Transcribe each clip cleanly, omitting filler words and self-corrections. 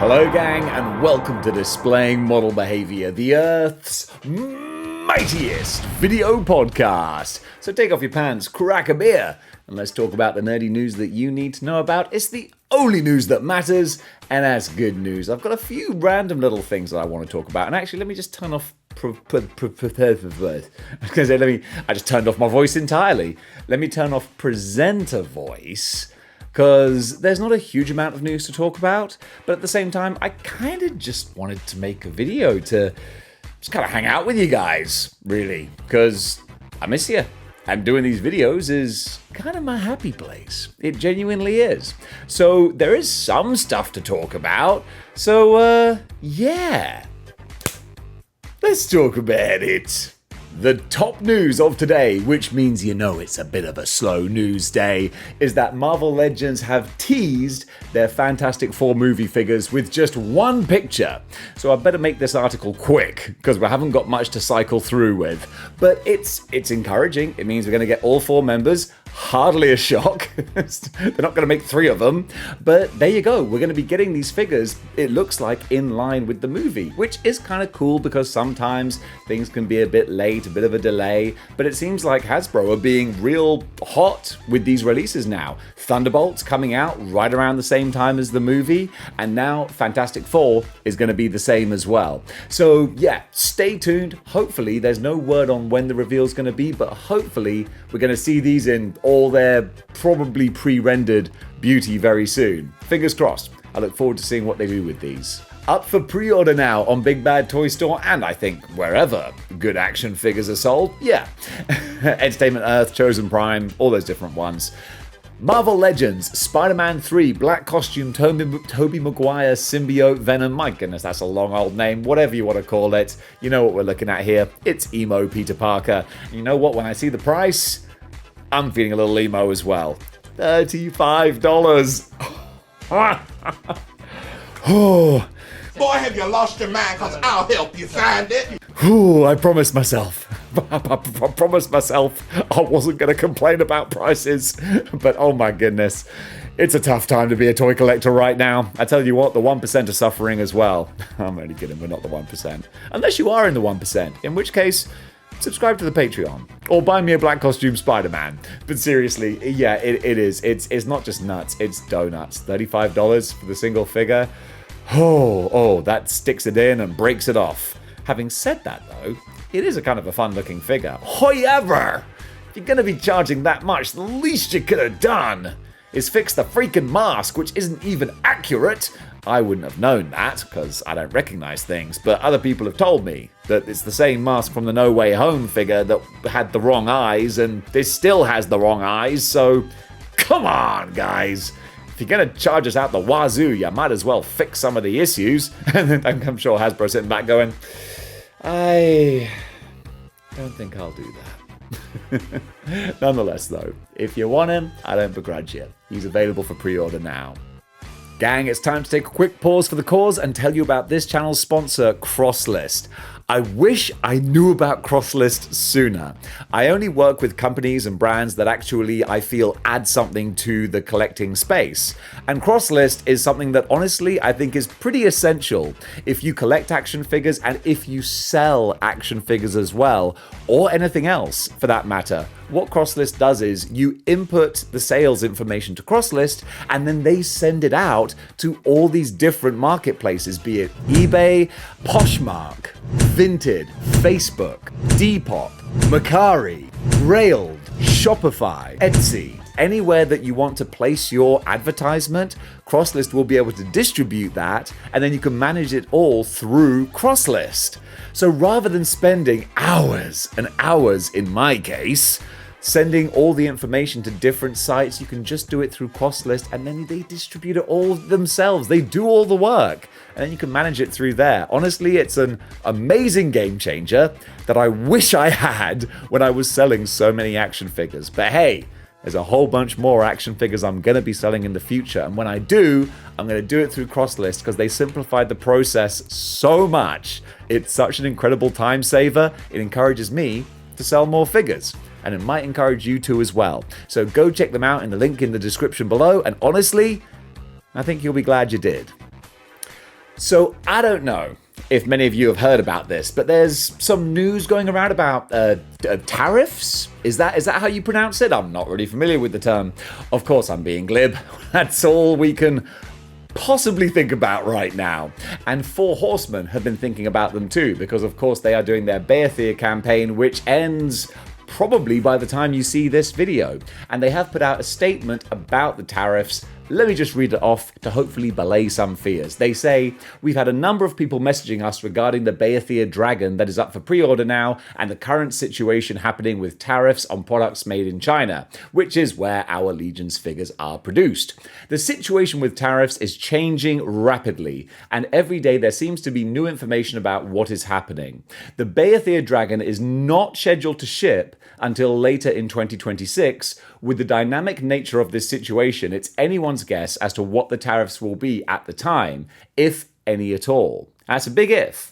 Hello gang, and welcome to Displaying-Model-Behaviour, the Earth's mightiest video podcast. So take off your pants, crack a beer, and let's talk about the nerdy news that you need to know about. It's the only news that matters, and that's good news. I've got a few random little things that I want to talk about, and actually let me just turn off I just turned off my voice entirely. Let me turn off presenter voice, because there's not a huge amount of news to talk about, but at the same time, I kind of just wanted to make a video to just kind of hang out with you guys, really, because I miss you. And doing these videos is kind of my happy place. It genuinely is. So there is some stuff to talk about. So, yeah. Let's talk about it. The top news of today, which means you know it's a bit of a slow news day, is that Marvel Legends have teased their Fantastic Four movie figures with just one picture. So I better make this article quick, because we haven't got much to cycle through with. But it's encouraging. It means we're going to get all four members. Hardly a shock. They're not going to make three of them. But there you go. We're going to be getting these figures, it looks like, in line with the movie, which is kind of cool because sometimes things can be a bit late, a bit of a delay, but it seems like Hasbro are being real hot with these releases now. Thunderbolt's coming out right around the same time as the movie, and now Fantastic Four is going to be the same as well. So yeah, stay tuned. Hopefully there's no word on when the reveal's going to be, but hopefully we're going to see these in all their probably pre-rendered beauty very soon. Fingers crossed. I look forward to seeing what they do with these. Up for pre-order now on Big Bad Toy Store, and I think wherever good action figures are sold. Yeah. Entertainment Earth, Chosen Prime, all those different ones. Marvel Legends, Spider-Man 3, Black Costume, Tobey Maguire, Symbiote, Venom. My goodness, that's a long old name. Whatever you want to call it. You know what we're looking at here. It's emo Peter Parker. And you know what? When I see the price, I'm feeling a little emo as well. $35. Oh. Boy, have you lost your mind, because I'll help you find it. I promised myself. I promised myself I wasn't going to complain about prices. But oh my goodness. It's a tough time to be a toy collector right now. I tell you what, the 1% are suffering as well. I'm only kidding, we're not the 1%. Unless you are in the 1%, in which case, subscribe to the Patreon or buy me a black costume Spider-Man. But seriously, yeah, it is. It's not just nuts, it's donuts. $35 for the single figure. Oh, that sticks it in and breaks it off. Having said that though, it is a kind of a fun looking figure. However, if you're going to be charging that much, the least you could have done is fix the freaking mask, which isn't even accurate. I wouldn't have known that, because I don't recognize things, but other people have told me that it's the same mask from the No Way Home figure that had the wrong eyes, and this still has the wrong eyes, so come on, guys. If you're going to charge us out the wazoo, you might as well fix some of the issues. And I'm sure Hasbro's sitting back going, I don't think I'll do that. Nonetheless, though, if you want him, I don't begrudge you. He's available for pre-order now. Gang, it's time to take a quick pause for the cause and tell you about this channel's sponsor, CrossList. I wish I knew about CrossList sooner. I only work with companies and brands that actually, I feel, add something to the collecting space. And CrossList is something that honestly I think is pretty essential if you collect action figures and if you sell action figures as well, or anything else for that matter. What CrossList does is you input the sales information to CrossList and then they send it out to all these different marketplaces, be it eBay, Poshmark, Vinted, Facebook, Depop, Mercari, Railed, Shopify, Etsy. Anywhere that you want to place your advertisement, CrossList will be able to distribute that, and then you can manage it all through CrossList. So rather than spending hours and hours, in my case, sending all the information to different sites, you can just do it through CrossList, and then they distribute it all themselves. They do all the work, and then you can manage it through there. Honestly, it's an amazing game changer that I wish I had when I was selling so many action figures. But hey, there's a whole bunch more action figures I'm going to be selling in the future, and when I do, I'm going to do it through CrossList because they simplified the process so much. It's such an incredible time saver. It encourages me to sell more figures, and it might encourage you to as well. So go check them out in the link in the description below, and honestly, I think you'll be glad you did. So I don't know if many of you have heard about this, but there's some news going around about tariffs. Is that how you pronounce it? I'm not really familiar with the term. Of course, I'm being glib. That's all we can possibly think about right now. And Four Horsemen have been thinking about them too, because of course they are doing their Beathir campaign, which ends probably by the time you see this video. And they have put out a statement about the tariffs. Let me just read it off to hopefully allay some fears. They say, "We've had a number of people messaging us regarding the Beathir Dragon that is up for pre-order now and the current situation happening with tariffs on products made in China, which is where our Legion's figures are produced. The situation with tariffs is changing rapidly, and every day there seems to be new information about what is happening. The Beathir Dragon is not scheduled to ship until later in 2026. With the dynamic nature of this situation, it's anyone's guess as to what the tariffs will be at the time, if any at all." That's a big if.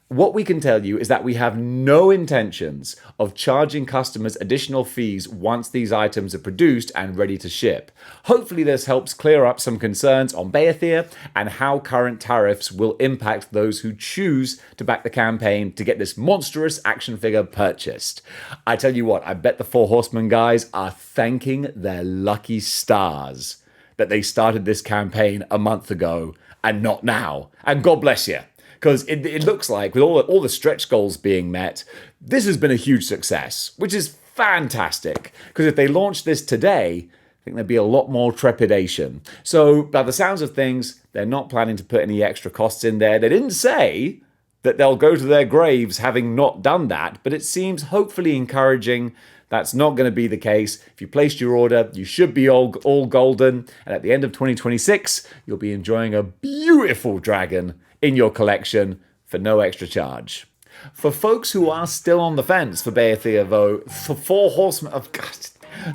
What we can tell you is that we have no intentions of charging customers additional fees once these items are produced and ready to ship. Hopefully this helps clear up some concerns on Beathir and how current tariffs will impact those who choose to back the campaign to get this monstrous action figure purchased. I tell you what, I bet the Four Horsemen guys are thanking their lucky stars that they started this campaign a month ago and not now. And God bless you. Because it looks like, with all the stretch goals being met, this has been a huge success, which is fantastic. Because if they launched this today, I think there'd be a lot more trepidation. So, by the sounds of things, they're not planning to put any extra costs in there. They didn't say that they'll go to their graves having not done that, but it seems hopefully encouraging. That's not going to be the case. If you placed your order, you should be all golden. And at the end of 2026, you'll be enjoying a beautiful dragon in your collection for no extra charge. For folks who are still on the fence for Beathir, though, for Four Horsemen of God,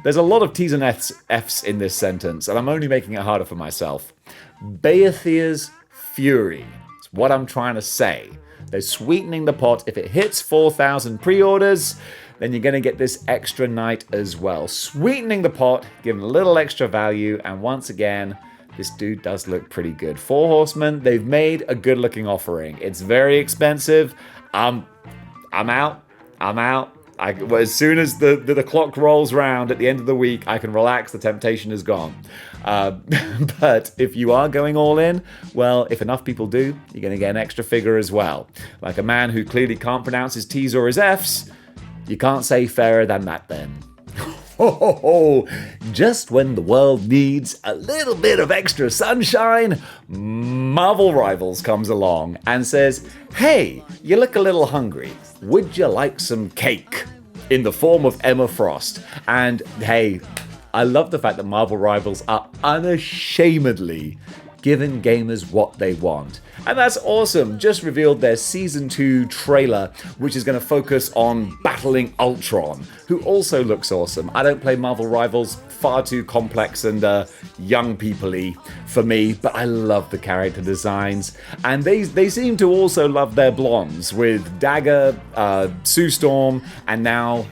there's a lot of T's and F's in this sentence, and I'm only making it harder for myself. Beathir's Fury. That's what I'm trying to say. They're sweetening the pot. If it hits 4,000 pre-orders, then you're going to get this extra night as well. Sweetening the pot, giving a little extra value, and once again, this dude does look pretty good. Four Horsemen, they've made a good looking offering. It's very expensive. I'm out. As soon as the clock rolls round at the end of the week, I can relax. The temptation is gone. But if you are going all in, well, if enough people do, you're going to get an extra figure as well. Like a man who clearly can't pronounce his T's or his F's, you can't say fairer than that then. Just when the world needs a little bit of extra sunshine, Marvel Rivals comes along and says, "Hey, you look a little hungry. Would you like some cake?" In the form of Emma Frost. And hey, I love the fact that Marvel Rivals are unashamedly giving gamers what they want. And that's awesome. Just revealed their Season 2 trailer, which is going to focus on battling Ultron, who also looks awesome. I don't play Marvel Rivals, far too complex and young people-y for me, but I love the character designs. And they seem to also love their blondes, with Dagger, Sue Storm, and now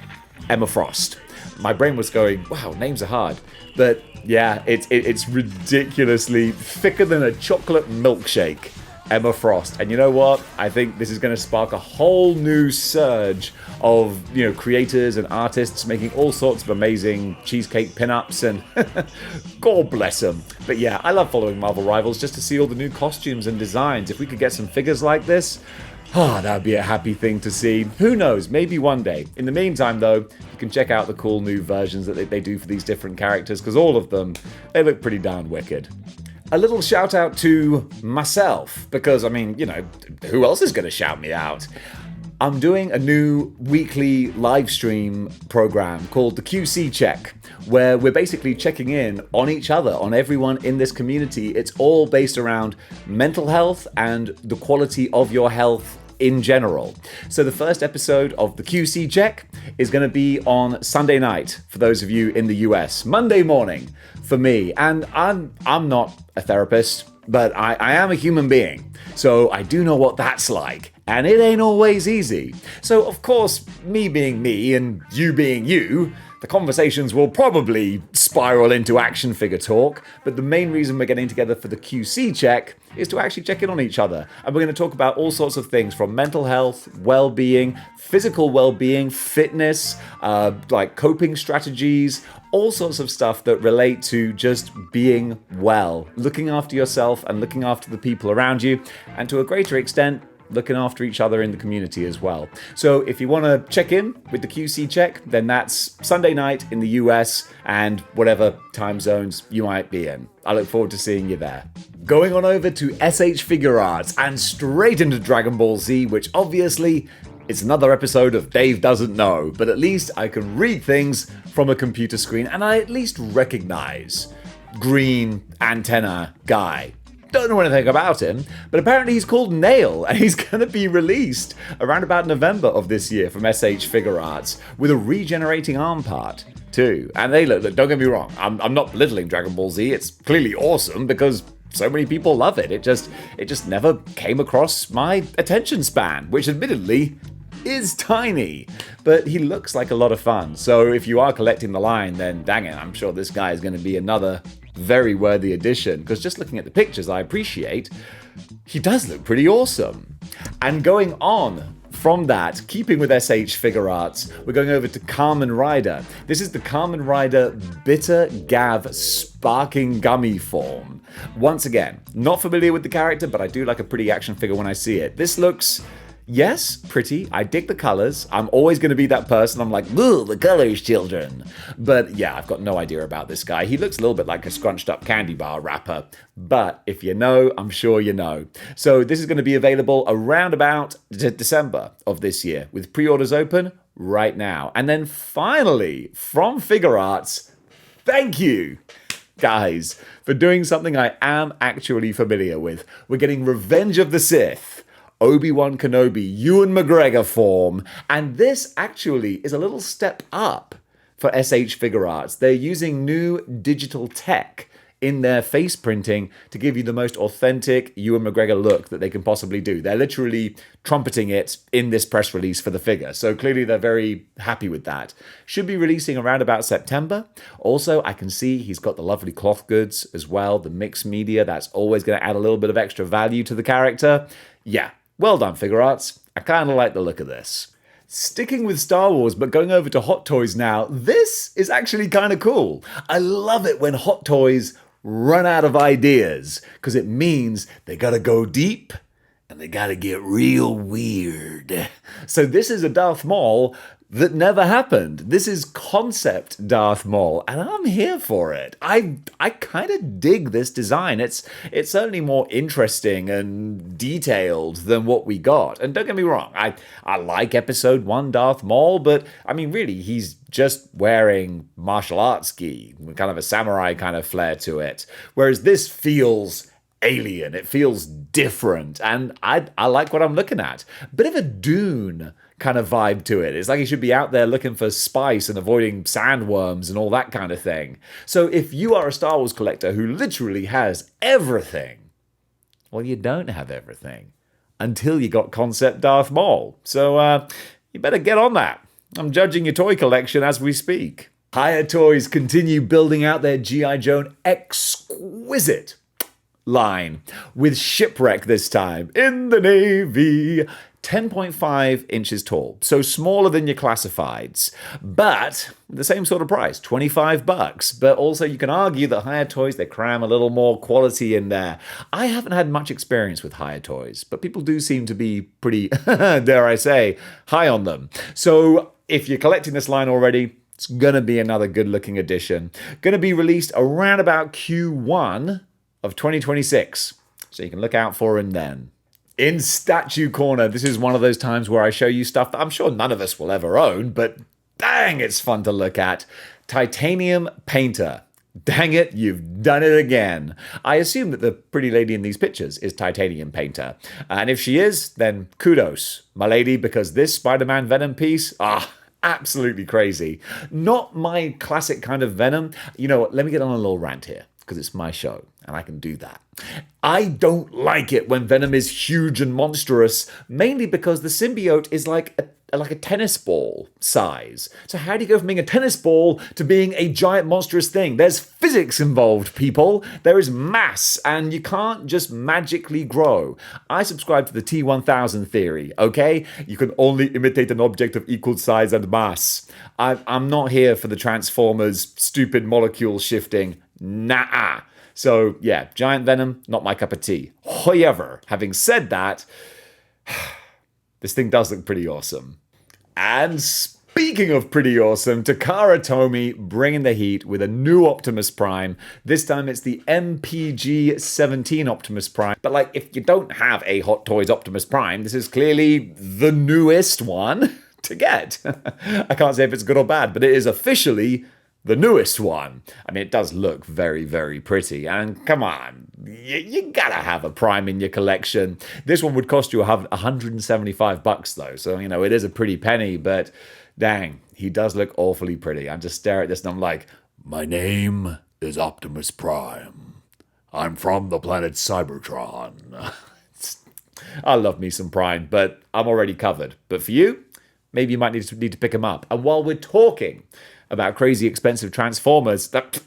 Emma Frost. My brain was going, wow, names are hard. But yeah, it's ridiculously thicker than a chocolate milkshake, Emma Frost. And you know what? I think this is going to spark a whole new surge of, creators and artists making all sorts of amazing cheesecake pinups, and God bless them. But yeah, I love following Marvel Rivals just to see all the new costumes and designs. If we could get some figures like this, that would be a happy thing to see. Who knows? Maybe one day. In the meantime, though, you can check out the cool new versions that they do for these different characters, because all of them, they look pretty darn wicked. A little shout out to myself, because, who else is going to shout me out? I'm doing a new weekly live stream program called the QC Check, where we're basically checking in on each other, on everyone in this community. It's all based around mental health and the quality of your health in general. So the first episode of the QC Check is going to be on Sunday night for those of you in the US, Monday morning for me. And I'm not a therapist, but I am a human being, so I do know what that's like, and it ain't always easy. So of course, me being me and you being you, The conversations will probably spiral into action figure talk, but the main reason we're getting together for the QC check is to actually check in on each other. And we're going to talk about all sorts of things from mental health, well-being, physical well-being, fitness, like coping strategies, all sorts of stuff that relate to just being well, looking after yourself and looking after the people around you, and to a greater extent, looking after each other in the community as well. So if you want to check in with the QC check, then that's Sunday night in the US and whatever time zones you might be in. I look forward to seeing you there. Going on over to SH Figure Arts and straight into Dragon Ball Z, which obviously it's another episode of Dave Doesn't Know, but at least I can read things from a computer screen and I at least recognize green antenna guy. Don't know anything about him, but apparently he's called Nail, and he's going to be released around about November of this year from SH Figure Arts with a regenerating arm part too. And they look, don't get me wrong, I'm not belittling Dragon Ball Z. It's clearly awesome because so many people love it. It just never came across my attention span, which admittedly is tiny, but he looks like a lot of fun. So if you are collecting the line, then dang it, I'm sure this guy is going to be another very worthy addition, because just looking at the pictures, I appreciate he does look pretty awesome. And going on from that, keeping with SH Figure Arts, we're going over to Kamen Rider. This is the Kamen Rider Bitter Gav Sparking Gummy form. Once again, not familiar with the character, but I do like a pretty action figure when I see it. This looks, yes, pretty. I dig the colors. I'm always going to be that person. I'm like, ooh, the colors, children. But yeah, I've got no idea about this guy. He looks a little bit like a scrunched up candy bar wrapper. But if you know, I'm sure you know. So this is going to be available around about December of this year, with pre-orders open right now. And then finally, from Figure Arts, thank you, guys, for doing something I am actually familiar with. We're getting Revenge of the Sith, Obi-Wan Kenobi, Ewan McGregor form, and this actually is a little step up for SH Figure Arts. They're using new digital tech in their face printing to give you the most authentic Ewan McGregor look that they can possibly do. They're literally trumpeting it in this press release for the figure, so clearly they're very happy with that. Should be releasing around about September. Also, I can see he's got the lovely cloth goods as well, the mixed media. That's always going to add a little bit of extra value to the character. Yeah. Well done, Figure Arts. I kind of like the look of this. Sticking with Star Wars, but going over to Hot Toys now, this is actually kind of cool. I love it when Hot Toys run out of ideas, because it means they gotta go deep and they gotta get real weird. So this is a Darth Maul that never happened. This is concept Darth Maul, and I'm here for it. I kind of dig this design. It's certainly more interesting and detailed than what we got. And don't get me wrong, I like Episode 1 Darth Maul, but I mean, really, he's just wearing martial arts gi, with kind of a samurai kind of flair to it. Whereas this feels alien, it feels different, and I like what I'm looking at. Bit of a Dune kind of vibe to it. It's like he should be out there looking for spice and avoiding sandworms and all that kind of thing. So if you are a Star Wars collector who literally has everything, well, you don't have everything until you got concept Darth Maul. So you better get on that. I'm judging your toy collection as we speak. Hiya Toys continue building out their G.I. Joe exquisite line with Shipwreck this time in the Navy. 10.5 inches tall, so smaller than your classifieds, but the same sort of price, $25. But also you can argue that Hiya Toys, they cram a little more quality in there. I haven't had much experience with Hiya Toys, but people do seem to be pretty, dare I say, high on them. So if you're collecting this line already, it's gonna be another good looking addition. Gonna be released around about Q1 of 2026, so you can look out for him then. In Statue Corner, this is one of those times where I show you stuff that I'm sure none of us will ever own, but dang, it's fun to look at. Titanium Painter. Dang it, you've done it again. I assume that the pretty lady in these pictures is Titanium Painter. And if she is, then kudos, my lady, because this Spider-Man Venom piece, absolutely crazy. Not my classic kind of Venom. You know what, let me get on a little rant here, because it's my show, and I can do that. I don't like it when Venom is huge and monstrous, mainly because the symbiote is like like a tennis ball size. So how do you go from being a tennis ball to being a giant monstrous thing? There's physics involved, people. There is mass, and you can't just magically grow. I subscribe to the T1000 theory, okay? You can only imitate an object of equal size and mass. I'm not here for the Transformers stupid molecule shifting. Nah. So yeah, giant venom, not my cup of tea. However, having said that, this thing does look pretty awesome. And speaking of pretty awesome, Takara Tomy bringing the heat with a new Optimus Prime. This time it's the MPG-17 Optimus Prime. But like, if you don't have a Hot Toys Optimus Prime, this is clearly the newest one to get. I can't say if it's good or bad, but it is officially the newest one. I mean, it does look very, very pretty. And come on, you gotta have a Prime in your collection. This one would cost you $175 though. So, you know, it is a pretty penny, but dang, he does look awfully pretty. I just stare at this and I'm like, my name is Optimus Prime. I'm from the planet Cybertron. I love me some Prime, but I'm already covered. But for you, maybe you might need to pick him up. And while we're talking about crazy expensive Transformers, that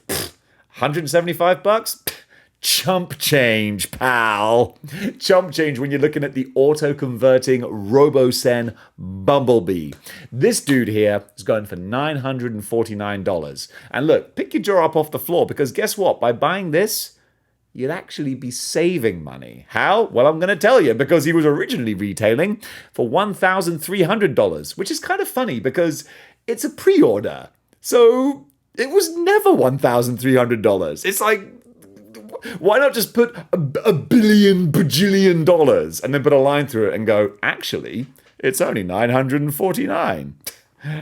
$175? Chump change, pal. Chump change when you're looking at the auto-converting RoboSen Bumblebee. This dude here is going for $949. And look, pick your jaw up off the floor, because guess what? By buying this, you'd actually be saving money. How? Well, I'm going to tell you, because he was originally retailing for $1,300, which is kind of funny because it's a pre-order. So it was never $1,300. It's like, why not just put a billion bajillion dollars and then put a line through it and go, actually, it's only $949.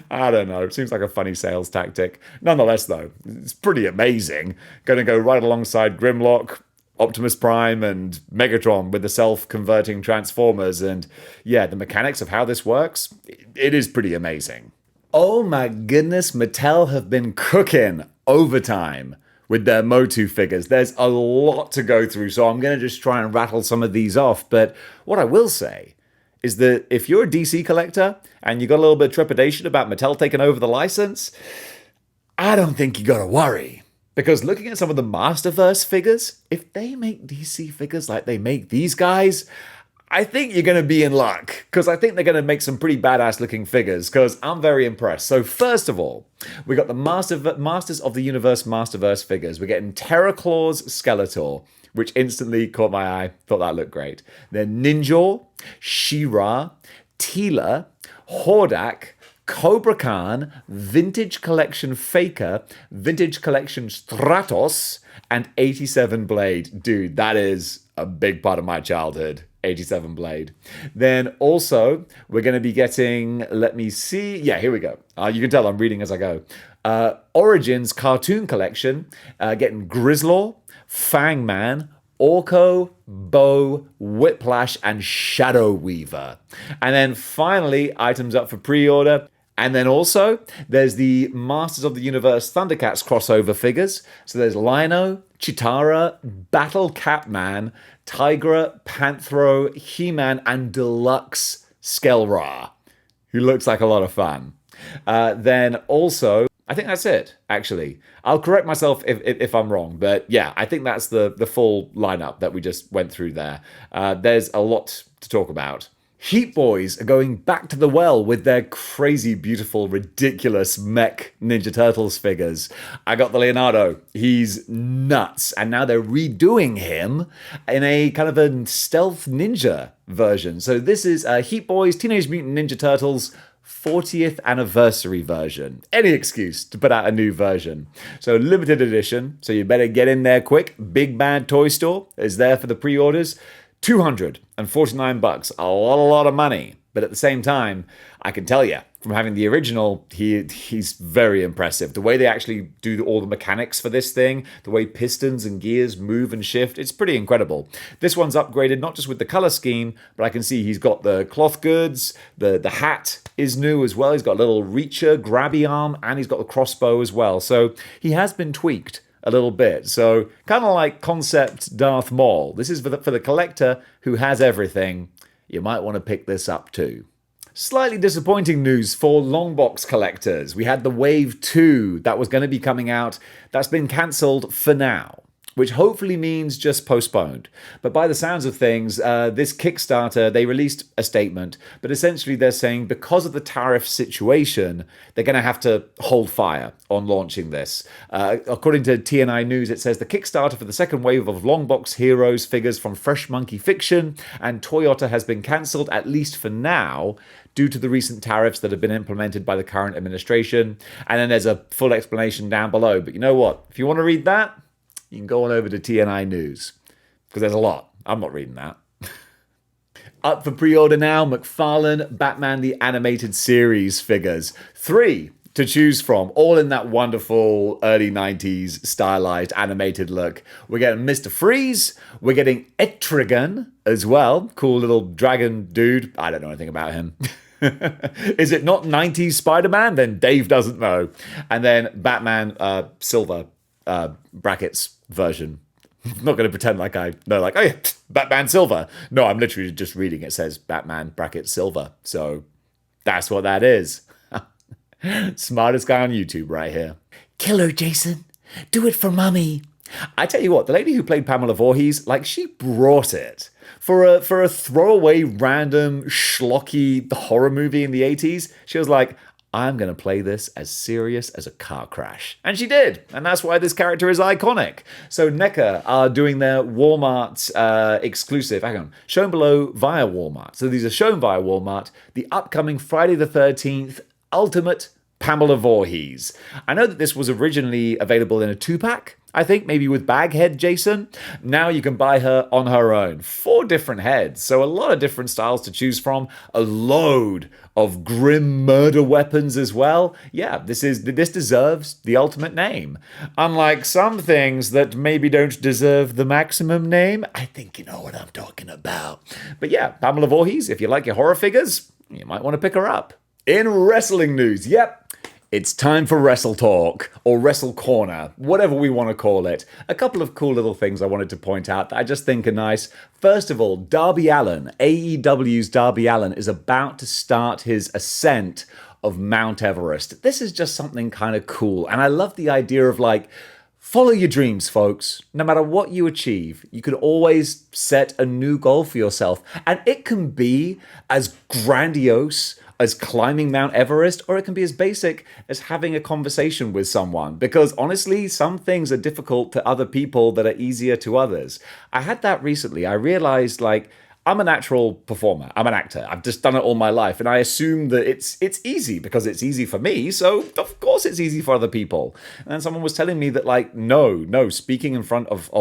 I don't know. It seems like a funny sales tactic. Nonetheless, though, it's pretty amazing. Going to go right alongside Grimlock, Optimus Prime, and Megatron with the self-converting Transformers. And yeah, the mechanics of how this works, it is pretty amazing. Oh my goodness, Mattel have been cooking overtime with their MOTU figures. There's a lot to go through, so I'm going to just try and rattle some of these off. But what I will say is that if you're a DC collector and you got a little bit of trepidation about Mattel taking over the license, I don't think you got to worry. Because looking at some of the Masterverse figures, if they make DC figures like they make these guys, I think you're going to be in luck, because I think they're going to make some pretty badass looking figures, because I'm very impressed. So first of all, we got the Masters of the Universe Masterverse figures. We're getting Terraclaw's Skeletor, which instantly caught my eye. Thought that looked great. Then Ninja, She-Ra, Teela, Hordak, Cobra Khan, Vintage Collection Faker, Vintage Collection Stratos, and 87 Blade. Dude, that is a big part of my childhood. 87 Blade. Then also, we're going to be getting, let me see. Yeah, here we go. You can tell I'm reading as I go. Origins Cartoon Collection, getting Grislaw, Fangman, Orko, Bo, Whiplash, and Shadow Weaver. And then finally, items up for pre-order. And then also, there's the Masters of the Universe Thundercats crossover figures. So there's Lino, Chitara, Battle Catman, Tigra, Panthro, He-Man, and Deluxe Skelra, who looks like a lot of fun. Then also, I think that's it, actually. I'll correct myself if I'm wrong, but yeah, I think that's the full lineup that we just went through there. There's a lot to talk about. Heatboys are going back to the well with their crazy, beautiful, ridiculous mech Ninja Turtles figures. I got the Leonardo. He's nuts. And now they're redoing him in a kind of a stealth ninja version. So this is Heatboys Teenage Mutant Ninja Turtles 40th anniversary version. Any excuse to put out a new version. So limited edition. So you better get in there quick. Big Bad Toy Store is there for the pre-orders. $249, a lot of money. But at the same time, I can tell you, from having the original, he's very impressive. The way they actually do all the mechanics for this thing, the way pistons and gears move and shift, it's pretty incredible. This one's upgraded not just with the color scheme, but I can see he's got the cloth goods, the hat is new as well. He's got a little reacher, grabby arm, and he's got the crossbow as well. So he has been tweaked a little bit. So kind of like concept Darth Maul. This is for the collector who has everything. You might want to pick this up too. Slightly disappointing news for Longbox collectors. We had the Wave 2 that was going to be coming out. That's been cancelled for now, which hopefully means just postponed. But by the sounds of things, this Kickstarter, they released a statement, but essentially they're saying because of the tariff situation, they're going to have to hold fire on launching this. According to TNI News, it says the Kickstarter for the second wave of Longbox Heroes figures from Fresh Monkey Fiction and Toyota has been cancelled, at least for now, due to the recent tariffs that have been implemented by the current administration. And then there's a full explanation down below. But you know what? If you want to read that, you can go on over to TNI News, because there's a lot. I'm not reading that. Up for pre-order now, McFarlane Batman the Animated Series figures. 3 to choose from, all in that wonderful early 90s stylized animated look. We're getting Mr. Freeze, we're getting Etrigan as well. Cool little dragon dude. I don't know anything about him. Is it not 90s Spider-Man? Then Dave doesn't know. And then Batman Silver brackets version. I'm not going to pretend like I know, like, oh yeah, Batman Silver. No, I'm literally just reading. It says Batman brackets Silver. So that's what that is. Smartest guy on YouTube right here. Killer Jason. Do it for mommy. I tell you what, the lady who played Pamela Voorhees, like, she brought it. For a throwaway, random, schlocky horror movie in the 80s, she was like, I'm going to play this as serious as a car crash. And she did. And that's why this character is iconic. So NECA are doing their Walmart exclusive, hang on, shown below via Walmart. So these are shown via Walmart. The upcoming Friday the 13th Ultimate Pamela Voorhees. I know that this was originally available in a 2-pack, I think, maybe with Baghead Jason. Now you can buy her on her own. 4 different heads, so a lot of different styles to choose from. A load of grim murder weapons as well. Yeah, this deserves the ultimate name. Unlike some things that maybe don't deserve the maximum name, I think you know what I'm talking about. But yeah, Pamela Voorhees, if you like your horror figures, you might want to pick her up. In wrestling news, yep, it's time for Wrestle Talk, or Wrestle Corner, whatever we want to call it. A couple of cool little things I wanted to point out that I just think are nice. First of all, Darby Allin, AEW's Darby Allin, is about to start his ascent of Mount Everest. This is just something kind of cool, and I love the idea of, like, follow your dreams, folks. No matter what you achieve, you can always set a new goal for yourself, and it can be as grandiose as climbing Mount Everest, or it can be as basic as having a conversation with someone. Because honestly, some things are difficult to other people that are easier to others. I had that recently. I realized, like, I'm a natural performer. I'm an actor. I've just done it all my life. And I assume that it's easy because it's easy for me. So of course it's easy for other people. And then someone was telling me that, like, no, speaking in front of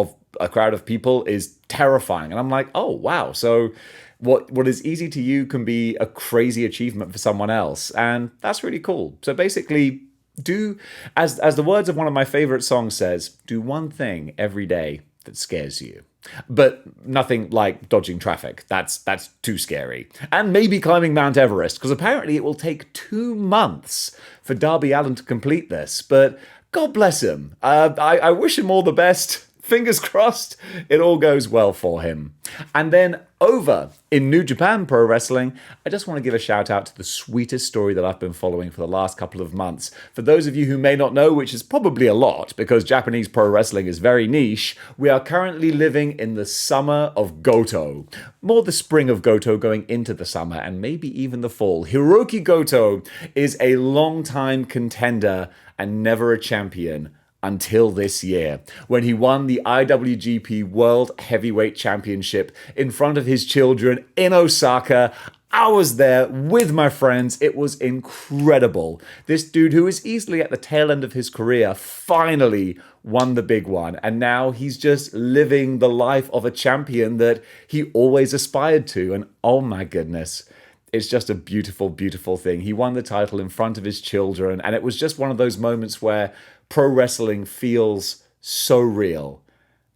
a crowd of people is terrifying. And I'm like, oh, wow. So what is easy to you can be a crazy achievement for someone else. And that's really cool. So basically, do, as the words of one of my favorite songs says, do one thing every day that scares you. But nothing like dodging traffic. That's too scary. And maybe climbing Mount Everest, because apparently it will take 2 months for Darby Allin to complete this. But God bless him. I wish him all the best. Fingers crossed it all goes well for him. And then over in New Japan Pro Wrestling, I just want to give a shout out to the sweetest story that I've been following for the last couple of months. For those of you who may not know, which is probably a lot because Japanese pro wrestling is very niche, we are currently living in the summer of Goto. More the spring of Goto going into the summer and maybe even the fall. Hiroki Goto is a long-time contender and never a champion until this year, when he won the IWGP World Heavyweight Championship in front of his children in Osaka. I was there with my friends. It was incredible. This dude, who is easily at the tail end of his career, finally won the big one. And now he's just living the life of a champion that he always aspired to. And oh my goodness, it's just a beautiful, beautiful thing. He won the title in front of his children. And it was just one of those moments where pro wrestling feels so real.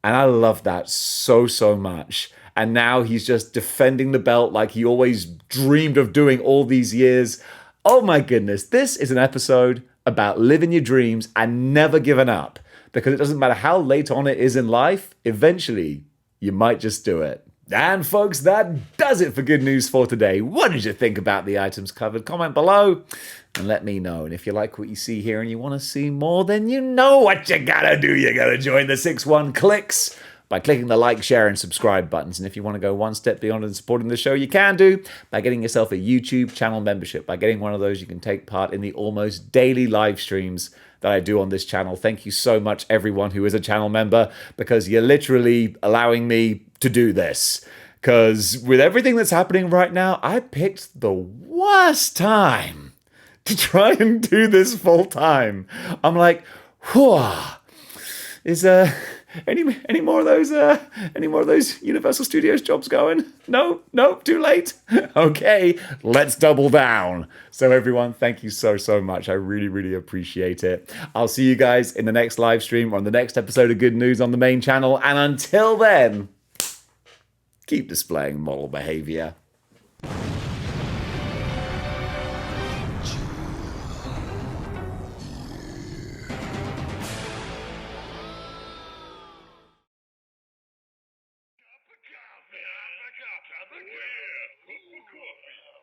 And I love that so, so much. And now he's just defending the belt like he always dreamed of doing all these years. Oh my goodness, this is an episode about living your dreams and never giving up. Because it doesn't matter how late on it is in life, eventually you might just do it. And folks, that does it for good news for today. What did you think about the items covered? Comment below and let me know. And if you like what you see here and you want to see more, then you know what you gotta do. You gotta join the 6-1 Clicks by clicking the like, share, and subscribe buttons. And if you want to go one step beyond and supporting the show, you can do by getting yourself a YouTube channel membership. By getting one of those, you can take part in the almost daily live streams that I do on this channel. Thank you so much, everyone who is a channel member, because you're literally allowing me to do this. Because with everything that's happening right now, I picked the worst time to try and do this full time. I'm like, whew, is any more of those Universal Studios jobs going? No, too late. Okay, let's double down. So everyone, thank you so much. I really appreciate it. I'll see you guys in the next live stream or on the next episode of Good News on the main channel. And until then, keep displaying model behavior. Coffee.